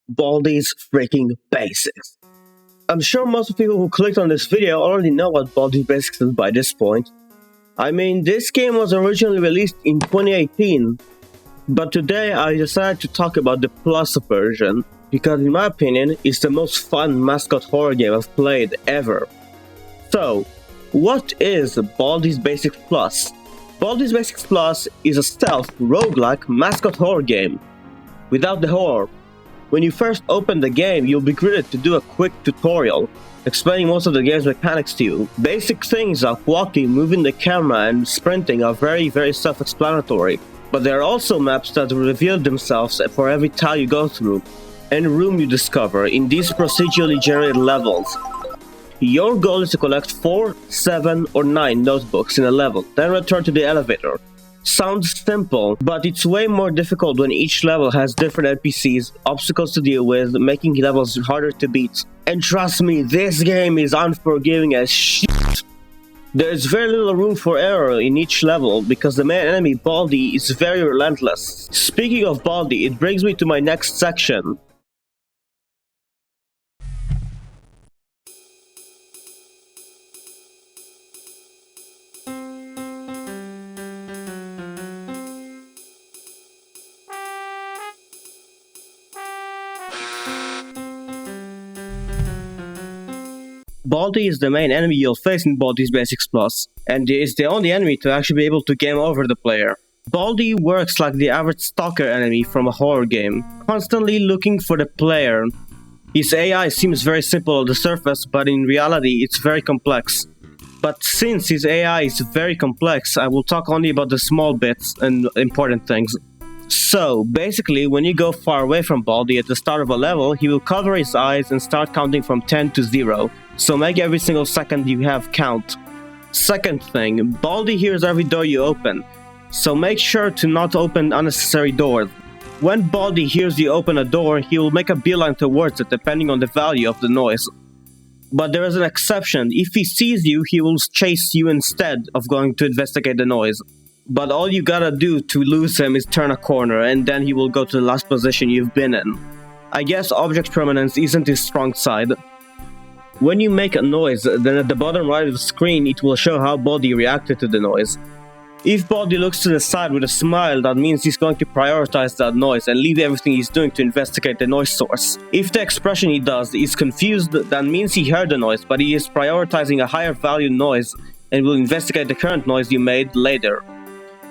Baldi's freaking basics. I'm sure most of the people who clicked on this video already know what Baldi's Basics is by this point. I mean, this game was originally released in 2018, but today I decided to talk about the Plus version, because in my opinion, it's the most fun mascot horror game I've played ever. So, what is Baldi's Basics Plus? Baldi's Basics Plus is a stealth, roguelike mascot horror game. Without the horror. When you first open the game, you'll be greeted to do a quick tutorial, explaining most of the game's mechanics to you. Basic things like walking, moving the camera, and sprinting are very self-explanatory. But there are also maps that reveal themselves for every tile you go through, and room you discover in these procedurally generated levels. Your goal is to collect 4, 7, or 9 notebooks in a level, then return to the elevator. Sounds simple, but it's way more difficult when each level has different NPCs, obstacles to deal with, making levels harder to beat. And trust me, this game is unforgiving as shit. There's very little room for error in each level, because the main enemy, Baldi, is very relentless. Speaking of Baldi, it brings me to my next section. Baldi is the main enemy you'll face in Baldi's Basics Plus, and is the only enemy to actually be able to game over the player. Baldi works like the average stalker enemy from a horror game, constantly looking for the player. His AI seems very simple on the surface, but in reality it's very complex. But since his AI is very complex, I will talk only about the small bits and important things. So, basically, when you go far away from Baldi at the start of a level, he will cover his eyes and start counting from 10 to 0. So make every single second you have count. Second thing, Baldi hears every door you open, so make sure to not open unnecessary doors. When Baldi hears you open a door, he will make a beeline towards it depending on the value of the noise. But there is an exception. If he sees you, he will chase you instead of going to investigate the noise. But all you gotta do to lose him is turn a corner, and then he will go to the last position you've been in. I guess object permanence isn't his strong side. When you make a noise, then at the bottom right of the screen it will show how Baldi reacted to the noise. If Baldi looks to the side with a smile, that means he's going to prioritize that noise and leave everything he's doing to investigate the noise source. If the expression he does is confused, that means he heard the noise, but he is prioritizing a higher value noise and will investigate the current noise you made later.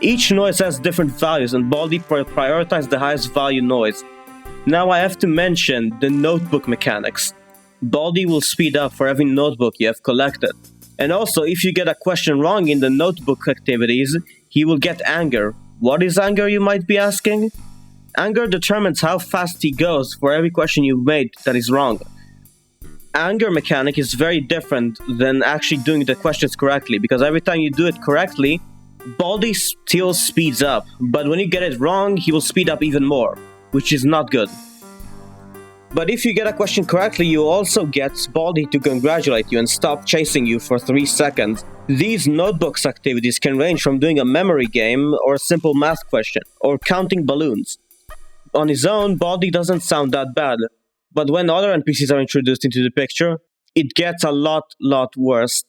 Each noise has different values, and Baldi prioritizes the highest value noise. Now I have to mention the notebook mechanics. Baldi will speed up for every notebook you have collected. And also, if you get a question wrong in the notebook activities, he will get anger. What is anger, you might be asking? Anger determines how fast he goes for every question you made that is wrong. Anger mechanic is very different than actually doing the questions correctly, because every time you do it correctly, Baldi still speeds up, but when you get it wrong, he will speed up even more, which is not good. But if you get a question correctly, you also get Baldi to congratulate you and stop chasing you for 3 seconds. These notebooks activities can range from doing a memory game or a simple math question, or counting balloons. On his own, Baldi doesn't sound that bad, but when other NPCs are introduced into the picture, it gets a lot worse.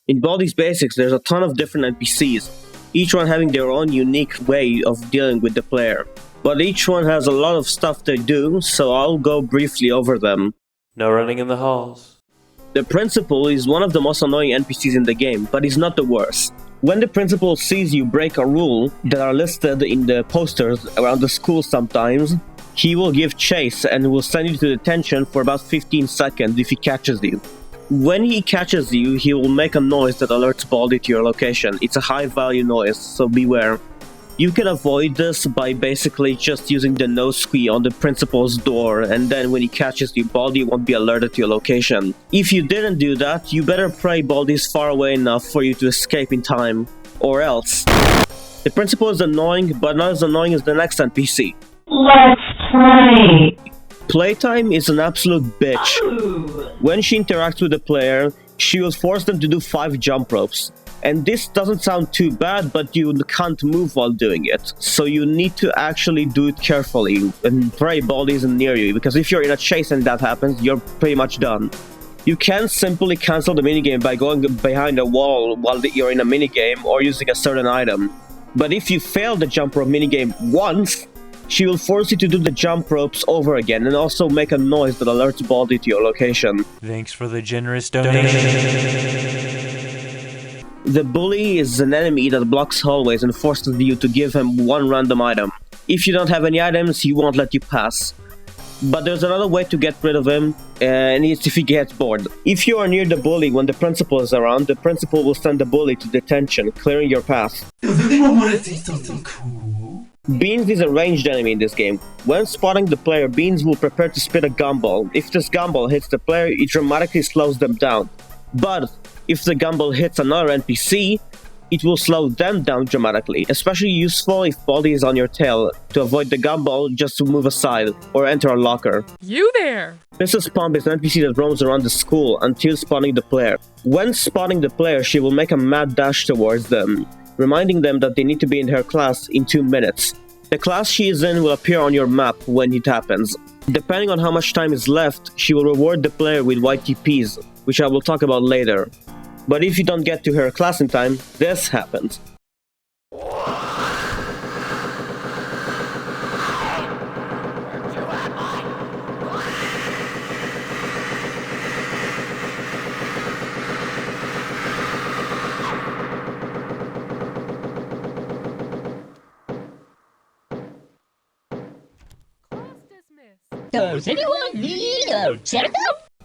In Baldi's Basics, there's a ton of different NPCs, each one having their own unique way of dealing with the player. But each one has a lot of stuff they do, so I'll go briefly over them. No running in the halls. The principal is one of the most annoying NPCs in the game, but he's not the worst. When the principal sees you break a rule that are listed in the posters around the school sometimes, he will give chase and will send you to detention for about 15 seconds if he catches you. When he catches you, he will make a noise that alerts Baldi to your location. It's a high value noise, so beware. You can avoid this by basically just using the no squee on the principal's door, and then when he catches you, Baldi won't be alerted to your location. If you didn't do that, you better pray Baldi's far away enough for you to escape in time, or else. The principal is annoying, but not as annoying as the next NPC. Let's play! Playtime is an absolute bitch. When she interacts with the player, she will force them to do 5 jump ropes. And this doesn't sound too bad, but you can't move while doing it. So you need to actually do it carefully and pray Baldi isn't near you, because if you're in a chase and that happens, you're pretty much done. You can simply cancel the minigame by going behind a wall while you're in a minigame or using a certain item. But if you fail the jump rope minigame once, she will force you to do the jump ropes over again and also make a noise that alerts Baldi to your location. Thanks for the generous donation. The bully is an enemy that blocks hallways and forces you to give him one random item. If you don't have any items, he won't let you pass. But there's another way to get rid of him, and it's if he gets bored. If you are near the bully when the principal is around, the principal will send the bully to detention, clearing your path. Does anyone want to see something cool? Beans is a ranged enemy in this game. When spotting the player, Beans will prepare to spit a gumball. If this gumball hits the player, it dramatically slows them down. But if the gumball hits another NPC, it will slow them down dramatically, especially useful if Baldi is on your tail. To avoid the gumball, just to move aside or enter a locker. You there! Mrs. Pump is an NPC that roams around the school until spotting the player. When spotting the player, she will make a mad dash towards them, reminding them that they need to be in her class in 2 minutes. The class she is in will appear on your map when it happens. Depending on how much time is left, she will reward the player with YTPs, which I will talk about later. But if you don't get to her class in time, this happens. Does anyone need a checkup?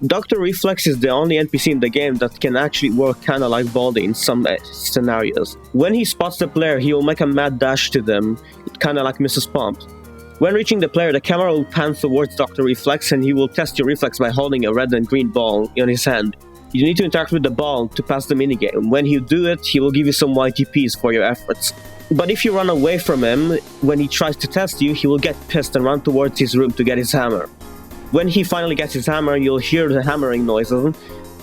Dr. Reflex is the only NPC in the game that can actually work kinda like Baldi in some scenarios. When he spots the player, he will make a mad dash to them, kinda like Mrs. Pump. When reaching the player, the camera will pan towards Dr. Reflex and he will test your reflex by holding a red and green ball in his hand. You need to interact with the ball to pass the minigame. When you do it, he will give you some YTPs for your efforts. But if you run away from him, when he tries to test you, he will get pissed and run towards his room to get his hammer. When he finally gets his hammer, you'll hear the hammering noises,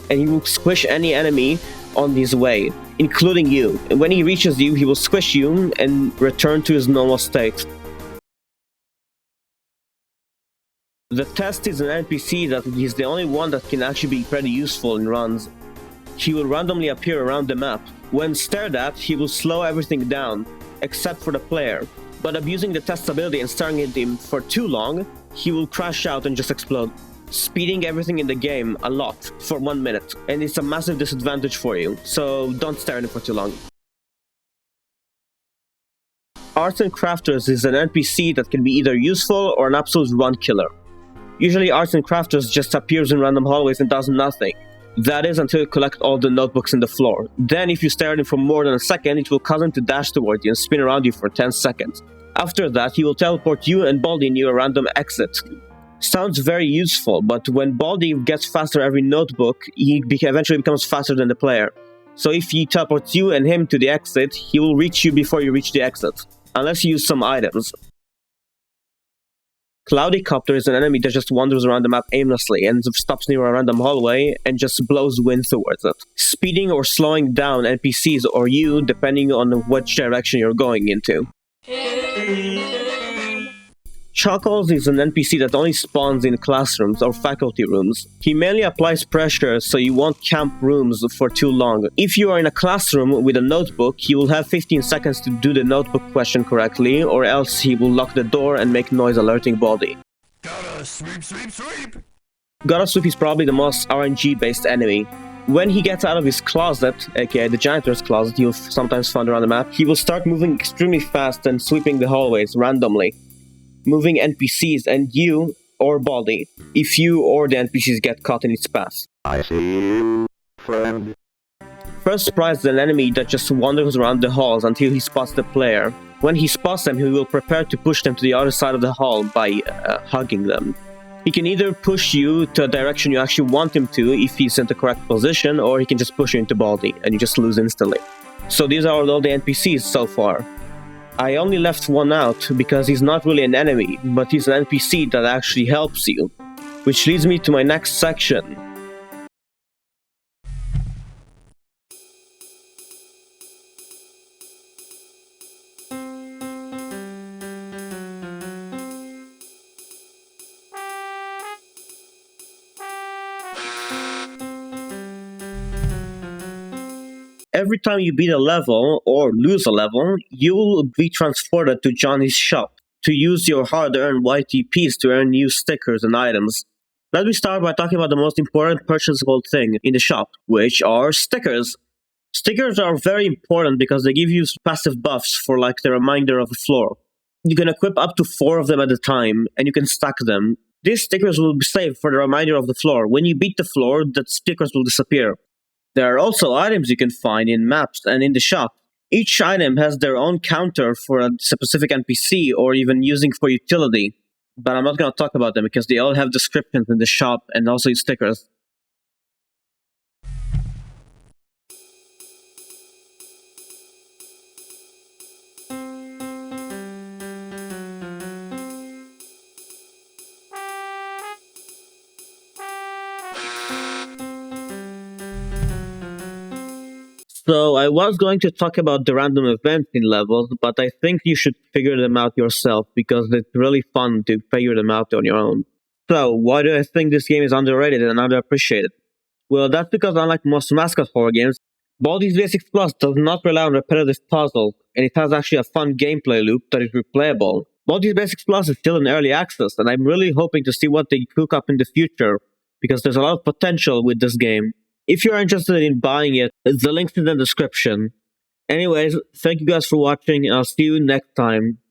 and he will squish any enemy on his way, including you. And when he reaches you, he will squish you and return to his normal state. The test is an NPC that is the only one that can actually be pretty useful in runs. He will randomly appear around the map. When stared at, he will slow everything down, except for the player. But abusing the test ability and staring at him for too long, he will crash out and just explode, speeding everything in the game a lot for 1 minute, and it's a massive disadvantage for you, so don't stare at him for too long. Arts and Crafters is an NPC that can be either useful or an absolute run killer. Usually Arts and Crafters just appears in random hallways and does nothing. That is until you collect all the notebooks in the floor. Then if you stare at him for more than a second, it will cause him to dash towards you and spin around you for 10 seconds. After that, he will teleport you and Baldi near a random exit. Sounds very useful, but when Baldi gets faster every notebook, he eventually becomes faster than the player. So if he teleports you and him to the exit, he will reach you before you reach the exit, unless you use some items. Cloudycopter is an enemy that just wanders around the map aimlessly and stops near a random hallway and just blows wind towards it, speeding or slowing down NPCs or you depending on which direction you're going into. Chuckles is an NPC that only spawns in classrooms or faculty rooms. He mainly applies pressure so you won't camp rooms for too long. If you are in a classroom with a notebook, he will have 15 seconds to do the notebook question correctly, or else he will lock the door and make noise alerting Baldi. Gotta sweep, sweep, sweep! Gotta Sweep is probably the most RNG based enemy. When he gets out of his closet, aka the janitor's closet you'll sometimes find around the map, he will start moving extremely fast and sweeping the hallways randomly, moving NPCs and you or Baldi, if you or the NPCs get caught in its path. I see you, friend. First Prize is an enemy that just wanders around the halls until he spots the player. When he spots them, he will prepare to push them to the other side of the hall by hugging them. He can either push you to a direction you actually want him to if he's in the correct position, or he can just push you into Baldi and you just lose instantly. So these are all the NPCs so far. I only left one out because he's not really an enemy, but he's an NPC that actually helps you. Which leads me to my next section. Every time you beat a level or lose a level, you'll be transported to Johnny's shop to use your hard-earned YTPs to earn new stickers and items. Let me start by talking about the most important purchasable thing in the shop, which are stickers. Stickers are very important because they give you passive buffs for like the reminder of the floor. You can equip up to 4 of them at a time, and you can stack them. These stickers will be saved for the reminder of the floor. When you beat the floor, the stickers will disappear. There are also items you can find in maps and in the shop. Each item has their own counter for a specific NPC or even using for utility. But I'm not going to talk about them because they all have descriptions in the shop and also stickers. So I was going to talk about the random events in levels, but I think you should figure them out yourself because it's really fun to figure them out on your own. So why do I think this game is underrated and underappreciated? Well, that's because unlike most mascot horror games, Baldi's Basics Plus does not rely on repetitive puzzles, and it has actually a fun gameplay loop that is replayable. Baldi's Basics Plus is still in early access, and I'm really hoping to see what they cook up in the future, because there's a lot of potential with this game. If you're interested in buying it, the link's in the description. Anyways, thank you guys for watching, and I'll see you next time.